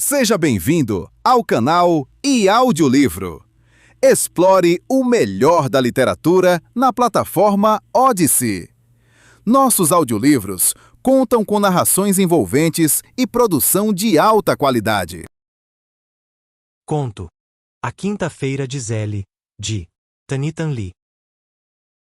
Seja bem-vindo ao canal e Audiolivro. Explore o melhor da literatura na plataforma Odyssey. Nossos audiolivros contam com narrações envolventes e produção de alta qualidade. Conto: A Quinta-feira de Zélie, de Tanith Lee.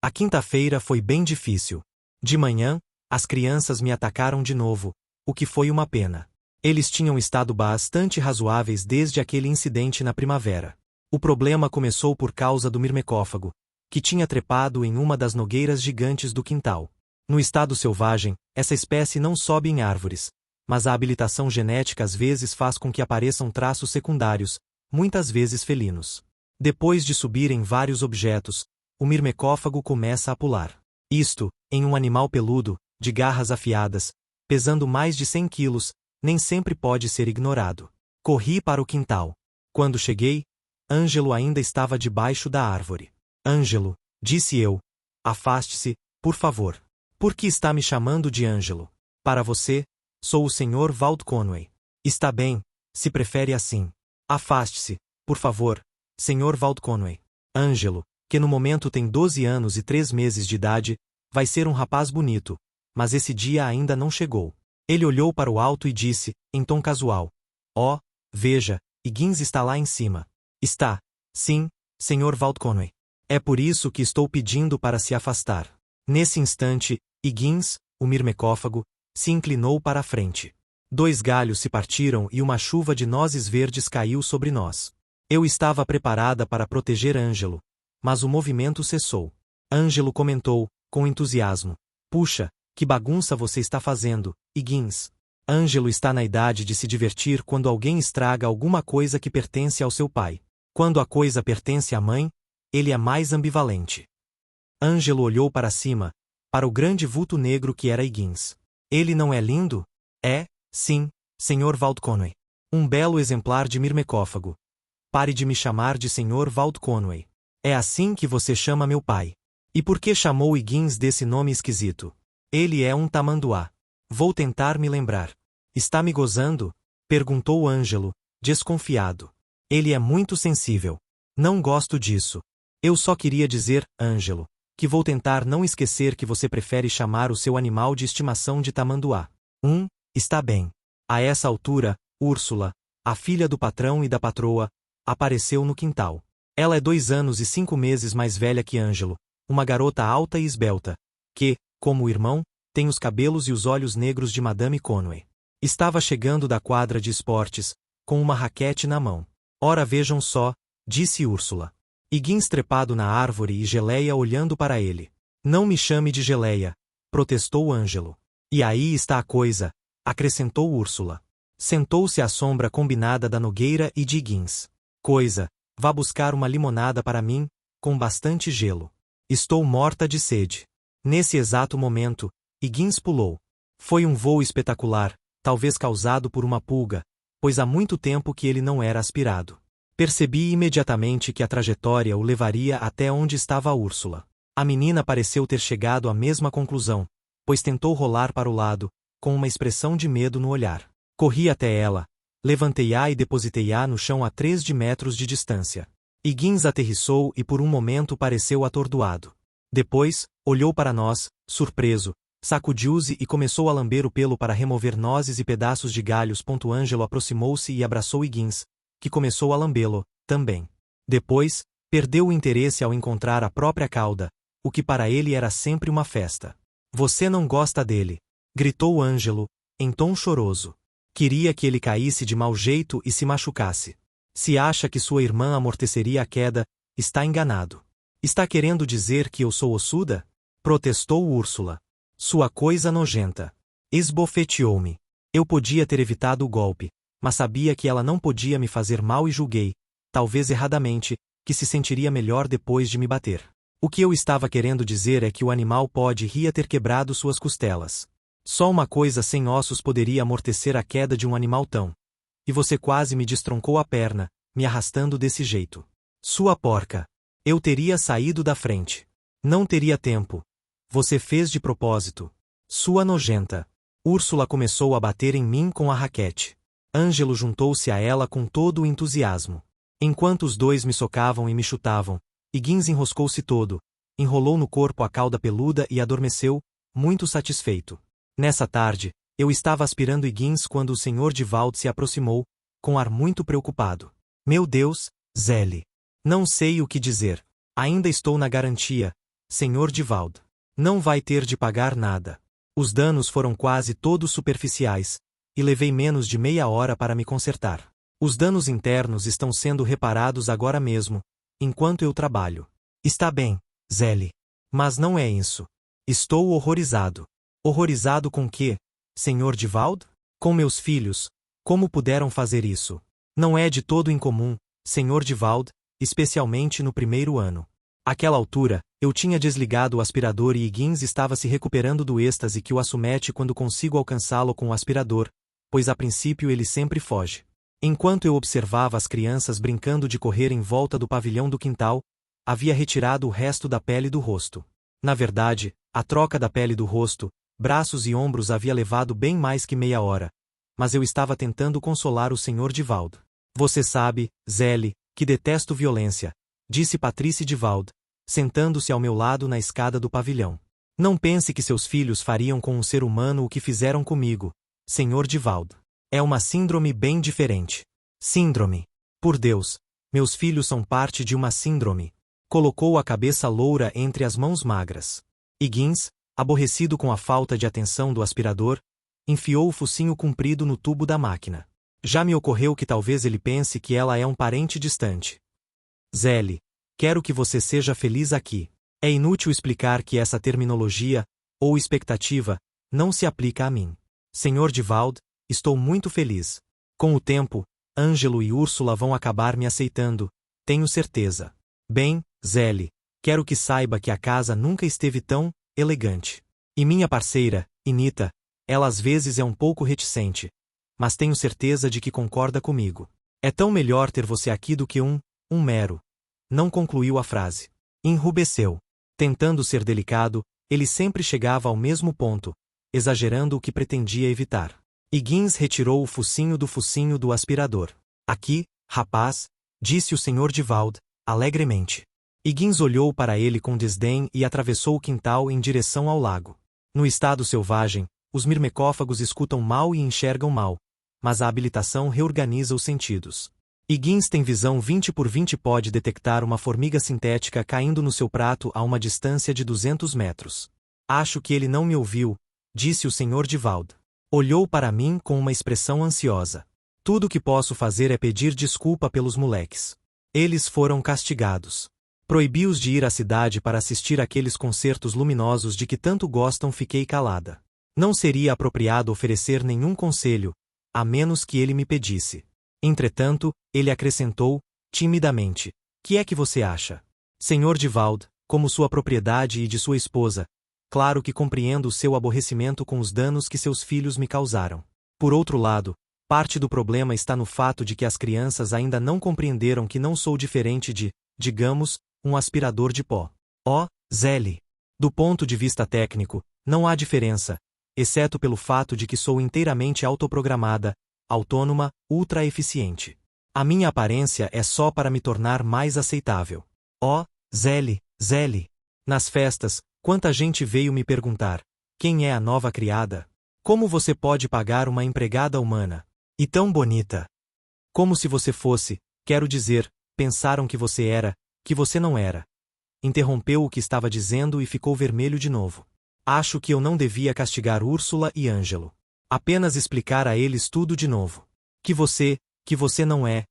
A quinta-feira foi bem difícil. De manhã, as crianças me atacaram de novo, o que foi uma pena. Eles tinham estado bastante razoáveis desde aquele incidente na primavera. O problema começou por causa do mirmecófago, que tinha trepado em uma das nogueiras gigantes do quintal. No estado selvagem, essa espécie não sobe em árvores, mas a habilitação genética às vezes faz com que apareçam traços secundários, muitas vezes felinos. Depois de subir em vários objetos, o mirmecófago começa a pular. Isto, em um animal peludo, de garras afiadas, pesando mais de 100 quilos, nem sempre pode ser ignorado. Corri para o quintal. Quando cheguei, Ângelo ainda estava debaixo da árvore. Ângelo, disse eu, afaste-se, por favor. Por que está me chamando de Ângelo? Para você, sou o Sr. Walt Conway. Está bem, se prefere assim. Afaste-se, por favor, Sr. Walt Conway. Ângelo, que no momento tem 12 anos e 3 meses de idade, vai ser um rapaz bonito, mas esse dia ainda não chegou. Ele olhou para o alto e disse, em tom casual: "Oh, veja, Higgins está lá em cima." "Está, sim, Sr. Walt Conway. É por isso que estou pedindo para se afastar." Nesse instante, Higgins, o mirmecófago, se inclinou para a frente. 2 galhos se partiram e uma chuva de nozes verdes caiu sobre nós. Eu estava preparada para proteger Ângelo, mas o movimento cessou. Ângelo comentou, com entusiasmo: "Puxa, que bagunça você está fazendo, Higgins." Ângelo está na idade de se divertir quando alguém estraga alguma coisa que pertence ao seu pai. Quando a coisa pertence à mãe, ele é mais ambivalente. Ângelo olhou para cima, para o grande vulto negro que era Higgins. "Ele não é lindo?" "É, sim, Sr. Walt Conway. Um belo exemplar de mirmecófago. Pare de me chamar de Sr. Walt Conway. É assim que você chama meu pai." "E por que chamou Higgins desse nome esquisito?" "Ele é um tamanduá." "Vou tentar me lembrar." "Está me gozando?" perguntou Ângelo, desconfiado. "Ele é muito sensível." "Não gosto disso. Eu só queria dizer, Ângelo, que vou tentar não esquecer que você prefere chamar o seu animal de estimação de tamanduá." Está bem." A essa altura, Úrsula, a filha do patrão e da patroa, apareceu no quintal. Ela é 2 anos e 5 meses mais velha que Ângelo, uma garota alta e esbelta, que, como o irmão, tem os cabelos e os olhos negros de Madame Conway. Estava chegando da quadra de esportes, com uma raquete na mão. "Ora, vejam só", disse Úrsula. Higgins trepado na árvore e Geleia olhando para ele. "Não me chame de Geleia", protestou Ângelo. "E aí está a coisa", acrescentou Úrsula. Sentou-se à sombra combinada da nogueira e de Higgins. "Coisa, vá buscar uma limonada para mim, com bastante gelo. Estou morta de sede." Nesse exato momento, Higgins pulou. Foi um voo espetacular, talvez causado por uma pulga, pois há muito tempo que ele não era aspirado. Percebi imediatamente que a trajetória o levaria até onde estava a Úrsula. A menina pareceu ter chegado à mesma conclusão, pois tentou rolar para o lado, com uma expressão de medo no olhar. Corri até ela, levantei-a e depositei-a no chão a 3 metros de distância. Higgins aterrissou e por um momento pareceu atordoado. Depois, olhou para nós, surpreso, sacudiu-se e começou a lamber o pelo para remover nozes e pedaços de galhos. Ângelo aproximou-se e abraçou Higgins, que começou a lambê-lo, também. Depois, perdeu o interesse ao encontrar a própria cauda, o que para ele era sempre uma festa. "Você não gosta dele", gritou Ângelo, em tom choroso. "Queria que ele caísse de mau jeito e se machucasse. Se acha que sua irmã amorteceria a queda, está enganado." "Está querendo dizer que eu sou ossuda?" protestou Úrsula. "Sua coisa nojenta." Esbofeteou-me. Eu podia ter evitado o golpe, mas sabia que ela não podia me fazer mal e julguei, talvez erradamente, que se sentiria melhor depois de me bater. O que eu estava querendo dizer é que o animal pode ria ter quebrado suas costelas. Só uma coisa sem ossos poderia amortecer a queda de um animal tão. E você quase me destroncou a perna, me arrastando desse jeito. Sua porca. Eu teria saído da frente. Não teria tempo. Você fez de propósito. Sua nojenta. Úrsula começou a bater em mim com a raquete. Ângelo juntou-se a ela com todo o entusiasmo. Enquanto os dois me socavam e me chutavam, Higgins enroscou-se todo, enrolou no corpo a cauda peluda e adormeceu, muito satisfeito. Nessa tarde, eu estava aspirando Higgins quando o Sr. Duvall se aproximou, com ar muito preocupado. Meu Deus, Zelle. Não sei o que dizer. Ainda estou na garantia, Sr. Duvall. Não vai ter de pagar nada. Os danos foram quase todos superficiais, e levei menos de meia hora para me consertar. Os danos internos estão sendo reparados agora mesmo, enquanto eu trabalho. Está bem, Zelle. Mas não é isso. Estou horrorizado. Horrorizado com quê, Sr. Duvall? Com meus filhos. Como puderam fazer isso? Não é de todo incomum, Sr. Duvall, especialmente no primeiro ano. Àquela altura, eu tinha desligado o aspirador e Higgins estava se recuperando do êxtase que o assumete quando consigo alcançá-lo com o aspirador, pois a princípio ele sempre foge. Enquanto eu observava as crianças brincando de correr em volta do pavilhão do quintal, havia retirado o resto da pele do rosto. Na verdade, a troca da pele do rosto, braços e ombros havia levado bem mais que meia hora, mas eu estava tentando consolar o Sr. Duvall. Você sabe, Zelle, que detesto violência, disse Patrice Duvall, sentando-se ao meu lado na escada do pavilhão. Não pense que seus filhos fariam com um ser humano o que fizeram comigo, Sr. Duvall. É uma síndrome bem diferente. Síndrome. Por Deus, meus filhos são parte de uma síndrome. Colocou a cabeça loura entre as mãos magras. Higgins, aborrecido com a falta de atenção do aspirador, enfiou o focinho comprido no tubo da máquina. Já me ocorreu que talvez ele pense que ela é um parente distante. Zelle, quero que você seja feliz aqui. É inútil explicar que essa terminologia, ou expectativa, não se aplica a mim. Sr. Duvall, estou muito feliz. Com o tempo, Ângelo e Úrsula vão acabar me aceitando, tenho certeza. Bem, Zelle, quero que saiba que a casa nunca esteve tão elegante. E minha parceira, Inita, ela às vezes é um pouco reticente, mas tenho certeza de que concorda comigo. É tão melhor ter você aqui do que um mero. Não concluiu a frase. Enrubesceu. Tentando ser delicado, ele sempre chegava ao mesmo ponto, exagerando o que pretendia evitar. Higgins retirou o focinho do aspirador. Aqui, rapaz, disse o Sr. Duvall, alegremente. Higgins olhou para ele com desdém e atravessou o quintal em direção ao lago. No estado selvagem, os mirmecófagos escutam mal e enxergam mal, mas a habilitação reorganiza os sentidos. Higgins tem visão 20 por 20 e pode detectar uma formiga sintética caindo no seu prato a uma distância de 200 metros. Acho que ele não me ouviu, disse o Sr. Duvall. Olhou para mim com uma expressão ansiosa. Tudo o que posso fazer é pedir desculpa pelos moleques. Eles foram castigados. Proibi-os de ir à cidade para assistir àqueles concertos luminosos de que tanto gostam. Fiquei calada. Não seria apropriado oferecer nenhum conselho, a menos que ele me pedisse. Entretanto, ele acrescentou, timidamente, que é que você acha? Sr. Duvall, como sua propriedade e de sua esposa, claro que compreendo o seu aborrecimento com os danos que seus filhos me causaram. Por outro lado, parte do problema está no fato de que as crianças ainda não compreenderam que não sou diferente de, digamos, um aspirador de pó. Oh, Zelle! Do ponto de vista técnico, não há diferença, exceto pelo fato de que sou inteiramente autoprogramada, autônoma, ultra-eficiente. A minha aparência é só para me tornar mais aceitável. Oh, Zelle, Zelle! Nas festas, quanta gente veio me perguntar, quem é a nova criada? Como você pode pagar uma empregada humana? E tão bonita! Como se você fosse, quero dizer, pensaram que você era, que você não era. Interrompeu o que estava dizendo e ficou vermelho de novo. Acho que eu não devia castigar Úrsula e Ângelo. Apenas explicar a eles tudo de novo. Que você não é,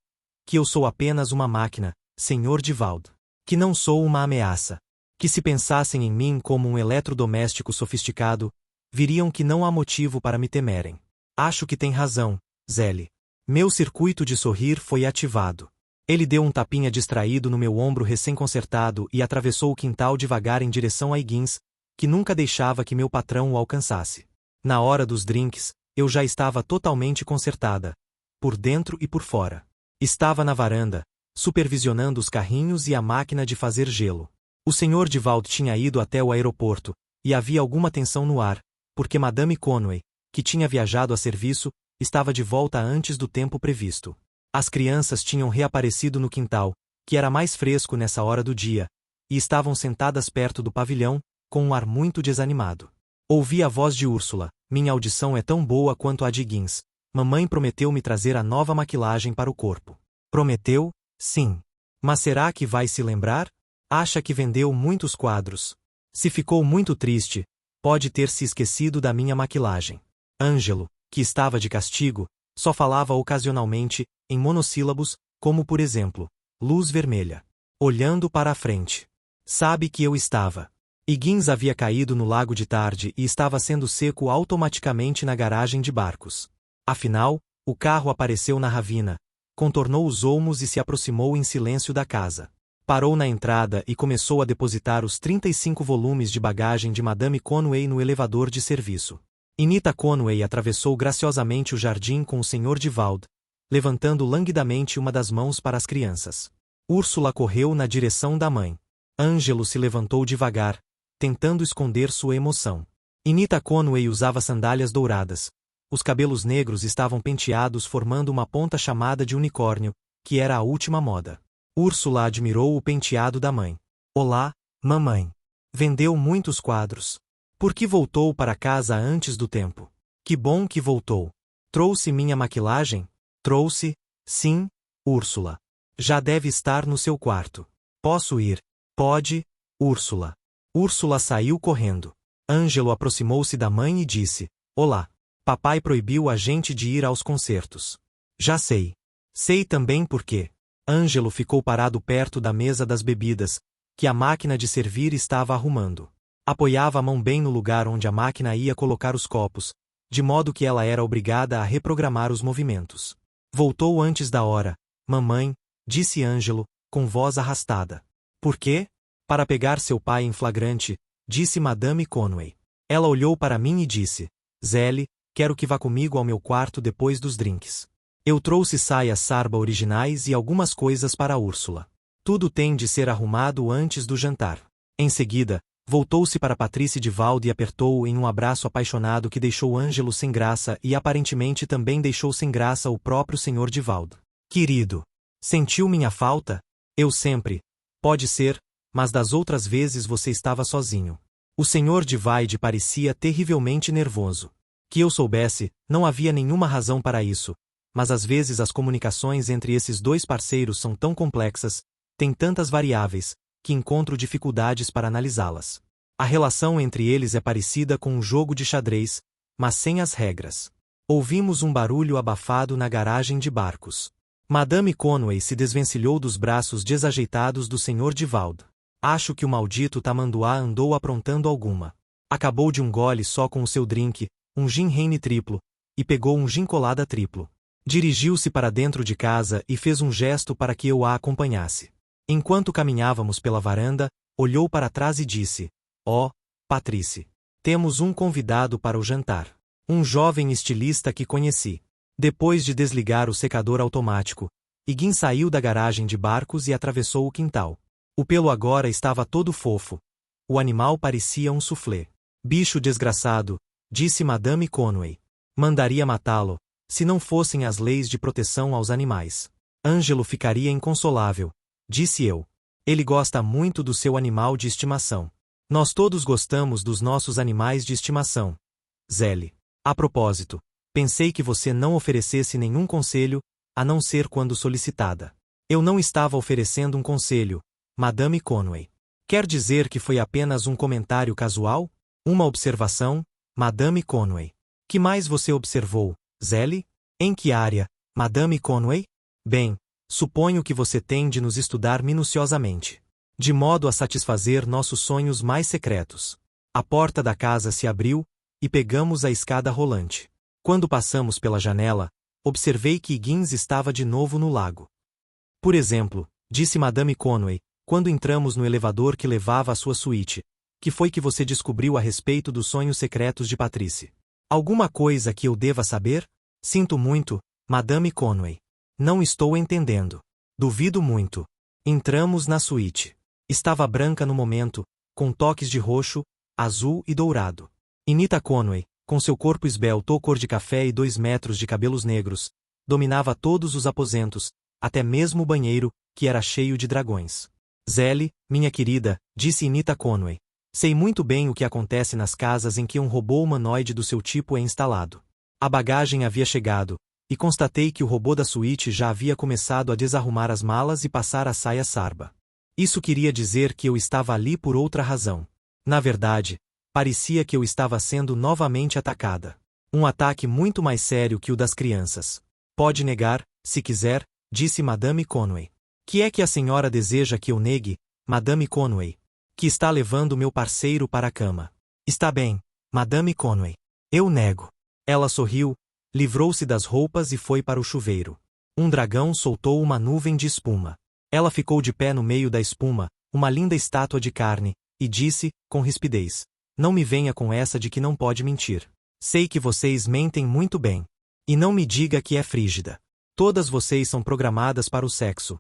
que eu sou apenas uma máquina, Sr. Duvall. Que não sou uma ameaça. Que se pensassem em mim como um eletrodoméstico sofisticado, viriam que não há motivo para me temerem. Acho que tem razão, Zelle. Meu circuito de sorrir foi ativado. Ele deu um tapinha distraído no meu ombro recém-consertado e atravessou o quintal devagar em direção a Higgins, que nunca deixava que meu patrão o alcançasse. Na hora dos drinks, eu já estava totalmente consertada, por dentro e por fora. Estava na varanda, supervisionando os carrinhos e a máquina de fazer gelo. O Sr. Duvall tinha ido até o aeroporto, e havia alguma tensão no ar, porque Madame Conway, que tinha viajado a serviço, estava de volta antes do tempo previsto. As crianças tinham reaparecido no quintal, que era mais fresco nessa hora do dia, e estavam sentadas perto do pavilhão, com um ar muito desanimado. Ouvi a voz de Úrsula: minha audição é tão boa quanto a de Higgins. Mamãe prometeu me trazer a nova maquilagem para o corpo. Prometeu? Sim. Mas será que vai se lembrar? Acha que vendeu muitos quadros. Se ficou muito triste, pode ter se esquecido da minha maquilagem. Ângelo, que estava de castigo, só falava ocasionalmente, em monossílabos, como por exemplo, luz vermelha. Olhando para a frente. Sabe que eu estava. Higgins havia caído no lago de tarde e estava sendo seco automaticamente na garagem de barcos. Afinal, o carro apareceu na ravina, contornou os olmos e se aproximou em silêncio da casa. Parou na entrada e começou a depositar os 35 volumes de bagagem de Madame Conway no elevador de serviço. Inita Conway atravessou graciosamente o jardim com o Sr. Divald, levantando languidamente uma das mãos para as crianças. Úrsula correu na direção da mãe. Ângelo se levantou devagar, tentando esconder sua emoção. Inita Conway usava sandálias douradas. Os cabelos negros estavam penteados formando uma ponta chamada de unicórnio, que era a última moda. Úrsula admirou o penteado da mãe. Olá, mamãe. Vendeu muitos quadros. Por que voltou para casa antes do tempo? Que bom que voltou. Trouxe minha maquilagem? Trouxe, sim, Úrsula. Já deve estar no seu quarto. Posso ir? Pode, Úrsula. Úrsula saiu correndo. Ângelo aproximou-se da mãe e disse: Olá. Papai proibiu a gente de ir aos concertos. Já sei. Sei também por quê. Ângelo ficou parado perto da mesa das bebidas, que a máquina de servir estava arrumando. Apoiava a mão bem no lugar onde a máquina ia colocar os copos, de modo que ela era obrigada a reprogramar os movimentos. Voltou antes da hora, mamãe, disse Ângelo, com voz arrastada. Por quê? Para pegar seu pai em flagrante, disse Madame Conway. Ela olhou para mim e disse: Zélie, quero que vá comigo ao meu quarto depois dos drinks. Eu trouxe saias sarba originais e algumas coisas para Úrsula. Tudo tem de ser arrumado antes do jantar. Em seguida, voltou-se para Patrice Divald e apertou-o em um abraço apaixonado que deixou Ângelo sem graça e aparentemente também deixou sem graça o próprio Sr. Divald. Querido, sentiu minha falta? Eu sempre. Pode ser, mas das outras vezes você estava sozinho. O Sr. Divald parecia terrivelmente nervoso. Que eu soubesse, não havia nenhuma razão para isso, mas às vezes as comunicações entre esses dois parceiros são tão complexas, têm tantas variáveis, que encontro dificuldades para analisá-las. A relação entre eles é parecida com um jogo de xadrez, mas sem as regras. Ouvimos um barulho abafado na garagem de barcos. Madame Conway se desvencilhou dos braços desajeitados do Sr. Divald. Acho que o maldito tamanduá andou aprontando alguma. Acabou de um gole só com o seu drink, um gin Reine triplo, e pegou um gin colada triplo. Dirigiu-se para dentro de casa e fez um gesto para que eu a acompanhasse. Enquanto caminhávamos pela varanda, olhou para trás e disse: Oh, Patrice. Temos um convidado para o jantar. Um jovem estilista que conheci. Depois de desligar o secador automático, Higgins saiu da garagem de barcos e atravessou o quintal. O pelo agora estava todo fofo. O animal parecia um soufflé. Bicho desgraçado, disse Madame Conway. Mandaria matá-lo, se não fossem as leis de proteção aos animais. Ângelo ficaria inconsolável, disse eu. Ele gosta muito do seu animal de estimação. Nós todos gostamos dos nossos animais de estimação. Zélie. A propósito, pensei que você não oferecesse nenhum conselho, a não ser quando solicitada. Eu não estava oferecendo um conselho, Madame Conway. Quer dizer que foi apenas um comentário casual? Uma observação, Madame Conway. Que mais você observou, Zélie? Em que área, Madame Conway? Bem, suponho que você tem de nos estudar minuciosamente. De modo a satisfazer nossos sonhos mais secretos. A porta da casa se abriu, e pegamos a escada rolante. Quando passamos pela janela, observei que Higgins estava de novo no lago. Por exemplo, disse Madame Conway, quando entramos no elevador que levava à sua suíte, que foi que você descobriu a respeito dos sonhos secretos de Patrice? Alguma coisa que eu deva saber? Sinto muito, Madame Conway. Não estou entendendo. Duvido muito. Entramos na suíte. Estava branca no momento, com toques de roxo, azul e dourado. Inita Conway, Com seu corpo esbelto cor de café e 2 metros de cabelos negros, dominava todos os aposentos, até mesmo o banheiro, que era cheio de dragões. Zélie, minha querida, disse Inita Conway. Sei muito bem o que acontece nas casas em que um robô humanoide do seu tipo é instalado. A bagagem havia chegado, e constatei que o robô da suíte já havia começado a desarrumar as malas e passar a saia sarba. Isso queria dizer que eu estava ali por outra razão. Na verdade, parecia que eu estava sendo novamente atacada. Um ataque muito mais sério que o das crianças. Pode negar, se quiser, disse Madame Conway. Que é que a senhora deseja que eu negue, Madame Conway? Que está levando meu parceiro para a cama. Está bem, Madame Conway. Eu nego. Ela sorriu, livrou-se das roupas e foi para o chuveiro. Um dragão soltou uma nuvem de espuma. Ela ficou de pé no meio da espuma, uma linda estátua de carne, e disse, com rispidez: Não me venha com essa de que não pode mentir. Sei que vocês mentem muito bem. E não me diga que é frígida. Todas vocês são programadas para o sexo.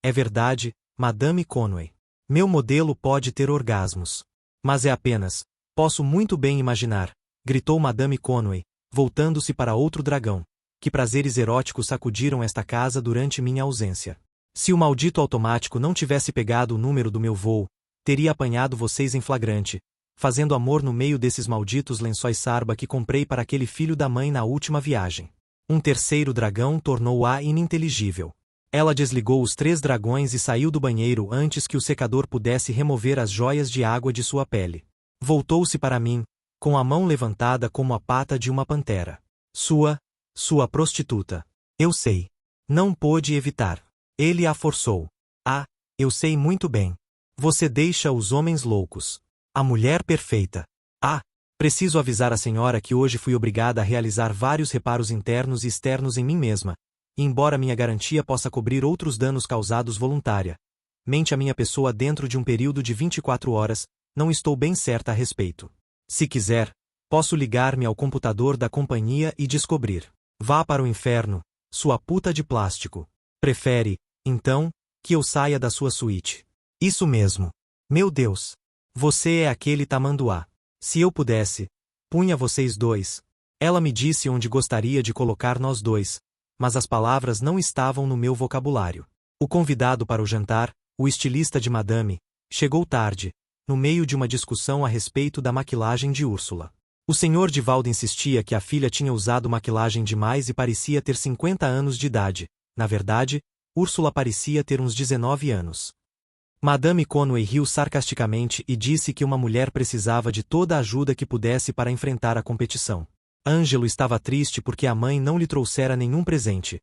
É verdade, Madame Conway. Meu modelo pode ter orgasmos. Mas é apenas, posso muito bem imaginar, gritou Madame Conway, voltando-se para outro dragão. Que prazeres eróticos sacudiram esta casa durante minha ausência. Se o maldito automático não tivesse pegado o número do meu voo, teria apanhado vocês em flagrante, fazendo amor no meio desses malditos lençóis sarba que comprei para aquele filho da mãe na última viagem. Um terceiro dragão tornou-a ininteligível. Ela desligou os 3 dragões e saiu do banheiro antes que o secador pudesse remover as joias de água de sua pele. Voltou-se para mim, com a mão levantada como a pata de uma pantera. Sua prostituta. Eu sei. Não pôde evitar. Ele a forçou. Ah, eu sei muito bem. Você deixa os homens loucos. A mulher perfeita. Ah, preciso avisar a senhora que hoje fui obrigada a realizar vários reparos internos e externos em mim mesma. E embora minha garantia possa cobrir outros danos causados voluntariamente à minha pessoa dentro de um período de 24 horas, não estou bem certa a respeito. Se quiser, posso ligar-me ao computador da companhia e descobrir. Vá para o inferno, sua puta de plástico. Prefere, então, que eu saia da sua suíte? Isso mesmo. Meu Deus. Você é aquele tamanduá. Se eu pudesse, punha vocês 2. Ela me disse onde gostaria de colocar nós 2. Mas as palavras não estavam no meu vocabulário. O convidado para o jantar, o estilista de Madame, chegou tarde, no meio de uma discussão a respeito da maquilagem de Úrsula. O Sr. Divaldo insistia que a filha tinha usado maquilagem demais e parecia ter 50 anos de idade. Na verdade, Úrsula parecia ter uns 19 anos. Madame Conway riu sarcasticamente e disse que uma mulher precisava de toda a ajuda que pudesse para enfrentar a competição. Ângelo estava triste porque a mãe não lhe trouxera nenhum presente.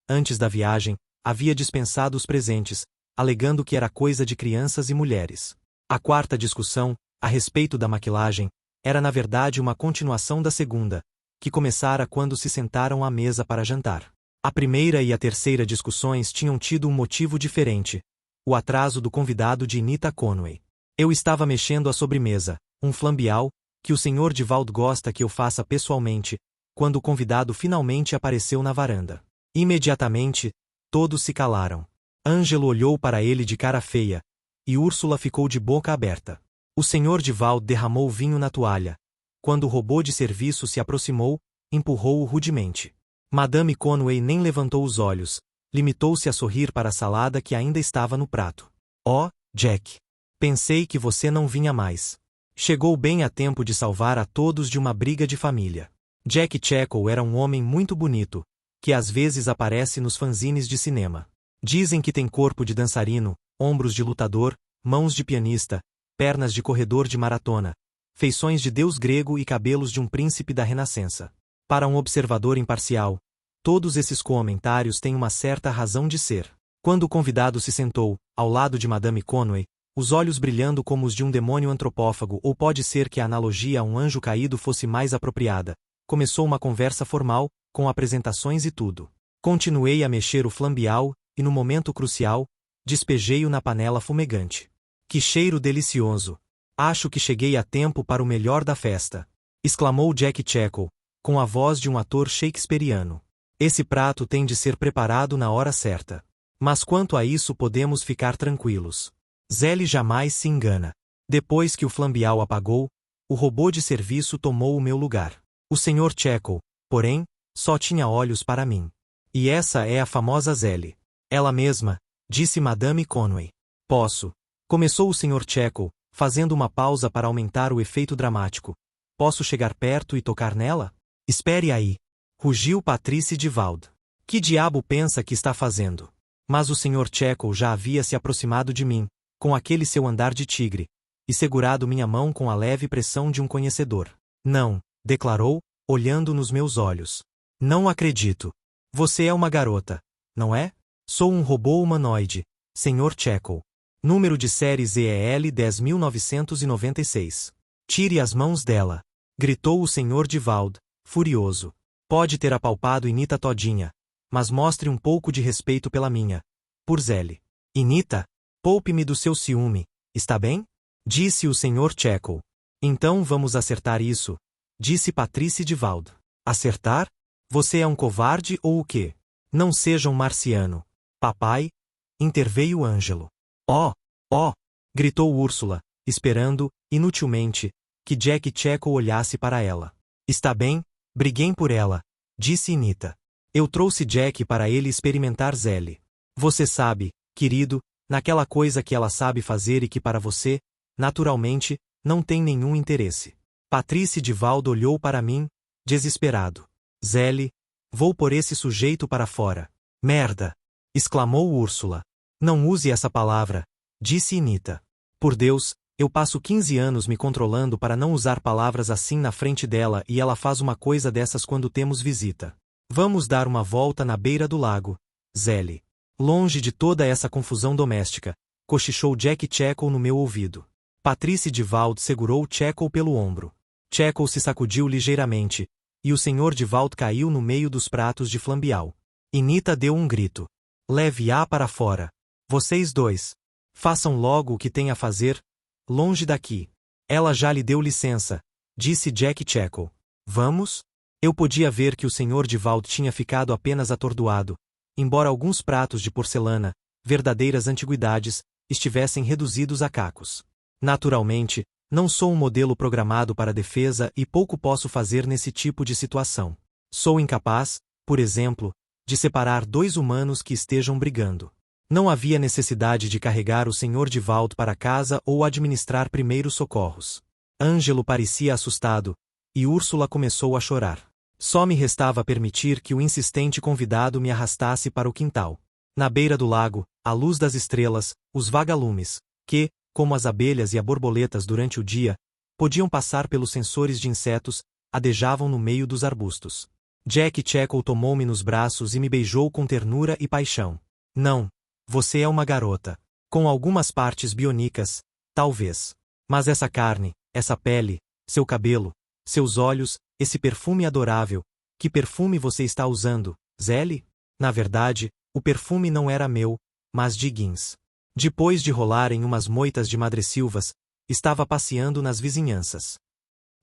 Antes da viagem, havia dispensado os presentes, alegando que era coisa de crianças e mulheres. A quarta discussão, a respeito da maquilagem, era na verdade uma continuação da segunda, que começara quando se sentaram à mesa para jantar. A primeira e a terceira discussões tinham tido um motivo diferente: o atraso do convidado de Inita Conway. Eu estava mexendo à sobremesa, um flambial, que o Sr. Divaldo gosta que eu faça pessoalmente, quando o convidado finalmente apareceu na varanda. Imediatamente, todos se calaram. Ângelo olhou para ele de cara feia, e Úrsula ficou de boca aberta. O Sr. Divaldo derramou vinho na toalha. Quando o robô de serviço se aproximou, empurrou-o rudemente. Madame Conway nem levantou os olhos, limitou-se a sorrir para a salada que ainda estava no prato. Oh, Jack! Pensei que você não vinha mais. Chegou bem a tempo de salvar a todos de uma briga de família. Jack Checkle era um homem muito bonito, que às vezes aparece nos fanzines de cinema. Dizem que tem corpo de dançarino, ombros de lutador, mãos de pianista, pernas de corredor de maratona, feições de deus grego e cabelos de um príncipe da Renascença. Para um observador imparcial, todos esses comentários têm uma certa razão de ser. Quando o convidado se sentou, ao lado de Madame Conway, os olhos brilhando como os de um demônio antropófago, ou pode ser que a analogia a um anjo caído fosse mais apropriada, começou uma conversa formal, com apresentações e tudo. Continuei a mexer o flambial, e no momento crucial, despejei-o na panela fumegante. Que cheiro delicioso! Acho que cheguei a tempo para o melhor da festa! Exclamou Jack Checkle, com a voz de um ator shakespeariano. Esse prato tem de ser preparado na hora certa. Mas quanto a isso podemos ficar tranquilos. Zélie jamais se engana. Depois que o flambial apagou, o robô de serviço tomou o meu lugar. O Sr. Checkle, porém, só tinha olhos para mim. E essa é a famosa Zelle. Ela mesma, disse Madame Conway. Posso. Começou o Sr. Checkle, fazendo uma pausa para aumentar o efeito dramático. Posso chegar perto e tocar nela? Espere aí. Rugiu Patrice de Valde. Que diabo pensa que está fazendo? Mas o Sr. Checkle já havia se aproximado de mim, com aquele seu andar de tigre, e segurado minha mão com a leve pressão de um conhecedor. Não, declarou, olhando nos meus olhos. Não acredito. Você é uma garota, não é? Sou um robô humanoide, Sr. Checkle. Número de série ZEL 10.996. Tire as mãos dela. Gritou o Sr. de Valde, furioso. Pode ter apalpado Inita todinha, mas mostre um pouco de respeito pela minha. Por Zelle. Inita, poupe-me do seu ciúme, está bem? Disse o Sr. Checkle. Então vamos acertar isso, disse Patrice de Valde. Acertar? Você é um covarde ou o quê? Não seja um marciano. Papai, interveio Ângelo. Oh, oh, gritou Úrsula, esperando, inutilmente, que Jack Checkle olhasse para ela. Está bem, briguei por ela, disse Inita. Eu trouxe Jack para ele experimentar Zelle. Você sabe, querido, naquela coisa que ela sabe fazer e que para você, naturalmente, não tem nenhum interesse. Patrice de Valde olhou para mim, desesperado. Zelle, vou pôr esse sujeito para fora. Merda! Exclamou Úrsula. Não use essa palavra, disse Inita. Por Deus, eu passo 15 anos me controlando para não usar palavras assim na frente dela e ela faz uma coisa dessas quando temos visita. Vamos dar uma volta na beira do lago, Zelle. Longe de toda essa confusão doméstica, cochichou Jack Checkle no meu ouvido. Patrice de Valde segurou Checkle pelo ombro. Checkle se sacudiu ligeiramente, e o Sr. de Valde caiu no meio dos pratos de flambial. Inita deu um grito. Leve-a para fora. Vocês dois. Façam logo o que têm a fazer, longe daqui. Ela já lhe deu licença, disse Jack Checkle. Vamos? Eu podia ver que o Sr. de Valde tinha ficado apenas atordoado, embora alguns pratos de porcelana, verdadeiras antiguidades, estivessem reduzidos a cacos. Naturalmente, não sou um modelo programado para defesa e pouco posso fazer nesse tipo de situação. Sou incapaz, por exemplo, de separar dois humanos que estejam brigando. Não havia necessidade de carregar o Sr. de Valde para casa ou administrar primeiros socorros. Ângelo parecia assustado, e Úrsula começou a chorar. Só me restava permitir que o insistente convidado me arrastasse para o quintal. Na beira do lago, à luz das estrelas, os vagalumes, que, como as abelhas e as borboletas durante o dia, podiam passar pelos sensores de insetos, adejavam no meio dos arbustos. Jack Checkle tomou-me nos braços e me beijou com ternura e paixão. Não, você é uma garota. Com algumas partes bionicas, talvez. Mas essa carne, essa pele, seu cabelo, seus olhos, esse perfume adorável, que perfume você está usando, Zelle? Na verdade, o perfume não era meu, mas de Gins. Depois de rolar em umas moitas de madressilvas, estava passeando nas vizinhanças.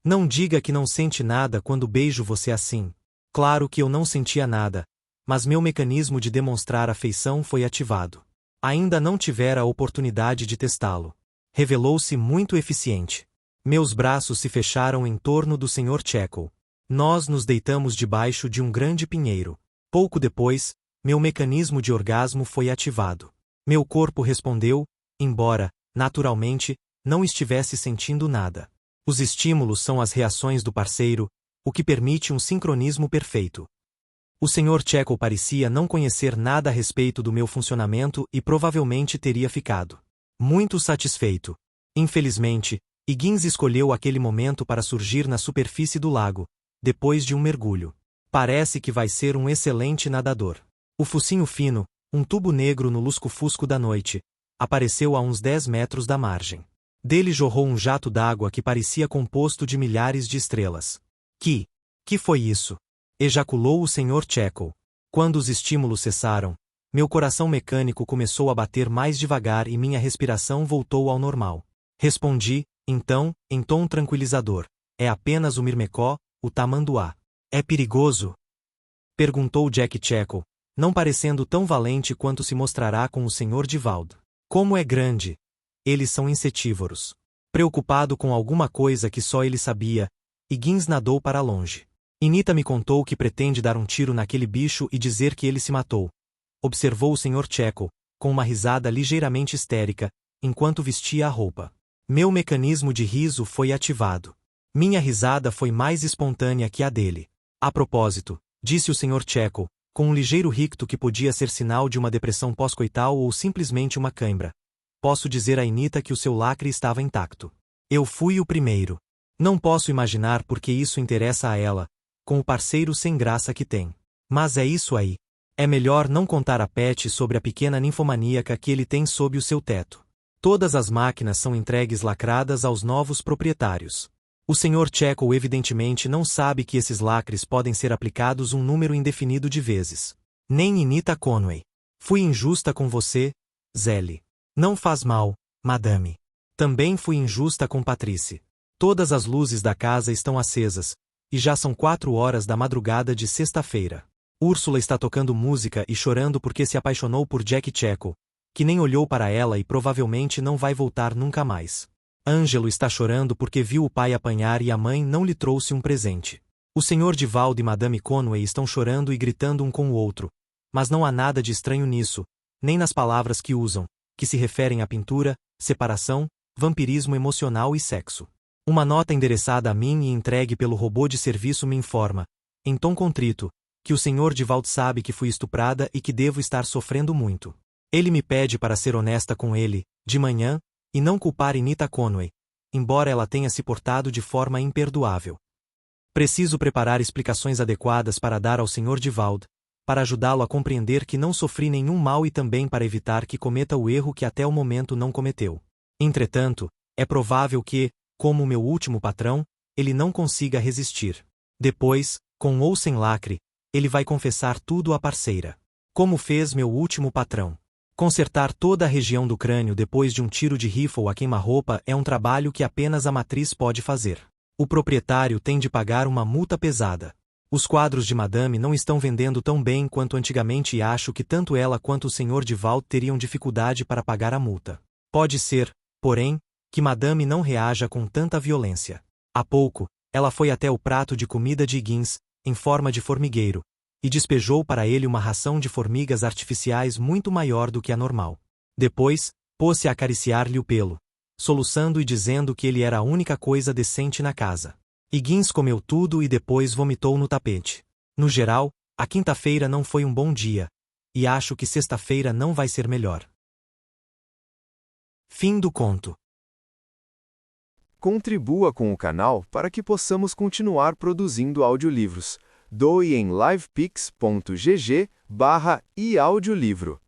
Não diga que não sente nada quando beijo você assim. Claro que eu não sentia nada, mas meu mecanismo de demonstrar afeição foi ativado. Ainda não tivera a oportunidade de testá-lo. Revelou-se muito eficiente. Meus braços se fecharam em torno do Sr. Checkle. Nós nos deitamos debaixo de um grande pinheiro. Pouco depois, meu mecanismo de orgasmo foi ativado. Meu corpo respondeu, embora, naturalmente, não estivesse sentindo nada. Os estímulos são as reações do parceiro, o que permite um sincronismo perfeito. O Sr. Checkle parecia não conhecer nada a respeito do meu funcionamento e provavelmente teria ficado muito satisfeito. Infelizmente, Higgins escolheu aquele momento para surgir na superfície do lago, depois de um mergulho. Parece que vai ser um excelente nadador. O focinho fino, um tubo negro no lusco-fusco da noite, apareceu a uns 10 metros da margem. Dele jorrou um jato d'água que parecia composto de milhares de estrelas. Que foi isso? Ejaculou o Sr. Checkle. Quando os estímulos cessaram, meu coração mecânico começou a bater mais devagar e minha respiração voltou ao normal. Respondi, então, em tom tranquilizador. É apenas o mirmecó, o tamanduá. É perigoso? Perguntou Jack Checkle, não parecendo tão valente quanto se mostrará com o Sr. de Valde. Como é grande! Eles são insetívoros. Preocupado com alguma coisa que só ele sabia, Higgins nadou para longe. Inita me contou que pretende dar um tiro naquele bicho e dizer que ele se matou. Observou o Sr. Checo, com uma risada ligeiramente histérica, enquanto vestia a roupa. Meu mecanismo de riso foi ativado. Minha risada foi mais espontânea que a dele. A propósito, disse o Sr. Checo, com um ligeiro ricto que podia ser sinal de uma depressão pós-coital ou simplesmente uma cãibra. Posso dizer a Inita que o seu lacre estava intacto. Eu fui o primeiro. Não posso imaginar por que isso interessa a ela, com o parceiro sem graça que tem. Mas é isso aí. É melhor não contar a Pat sobre a pequena ninfomaníaca que ele tem sob o seu teto. Todas as máquinas são entregues lacradas aos novos proprietários. O Sr. Checo evidentemente não sabe que esses lacres podem ser aplicados um número indefinido de vezes. Nem Inita Conway. Fui injusta com você, Zelle. Não faz mal, madame. Também fui injusta com Patrice. Todas as luzes da casa estão acesas, e já são 4 horas da madrugada de sexta-feira. Úrsula está tocando música e chorando porque se apaixonou por Jack Checo, que nem olhou para ela e provavelmente não vai voltar nunca mais. Ângelo está chorando porque viu o pai apanhar e a mãe não lhe trouxe um presente. O Sr. Divaldo e Madame Conway estão chorando e gritando um com o outro, mas não há nada de estranho nisso, nem nas palavras que usam, que se referem à pintura, separação, vampirismo emocional e sexo. Uma nota endereçada a mim e entregue pelo robô de serviço me informa, em tom contrito, que o Sr. Divaldo sabe que fui estuprada e que devo estar sofrendo muito. Ele me pede para ser honesta com ele, de manhã, e não culpar Inita Conway, embora ela tenha se portado de forma imperdoável. Preciso preparar explicações adequadas para dar ao Sr. Divaldo, para ajudá-lo a compreender que não sofri nenhum mal e também para evitar que cometa o erro que até o momento não cometeu. Entretanto, é provável que, como meu último patrão, ele não consiga resistir. Depois, com ou sem lacre, ele vai confessar tudo à parceira. Como fez meu último patrão. Consertar toda a região do crânio depois de um tiro de rifle a queima-roupa é um trabalho que apenas a matriz pode fazer. O proprietário tem de pagar uma multa pesada. Os quadros de Madame não estão vendendo tão bem quanto antigamente e acho que tanto ela quanto o Sr. Divaldo teriam dificuldade para pagar a multa. Pode ser, porém, que Madame não reaja com tanta violência. Há pouco, ela foi até o prato de comida de Higgins, em forma de formigueiro, e despejou para ele uma ração de formigas artificiais muito maior do que a normal. Depois, pôs-se a acariciar-lhe o pelo, soluçando e dizendo que ele era a única coisa decente na casa. Higgins comeu tudo e depois vomitou no tapete. No geral, a quinta-feira não foi um bom dia, e acho que sexta-feira não vai ser melhor. Fim do conto. Contribua com o canal para que possamos continuar produzindo audiolivros. Doe em livepix.gg/eaudiolivro.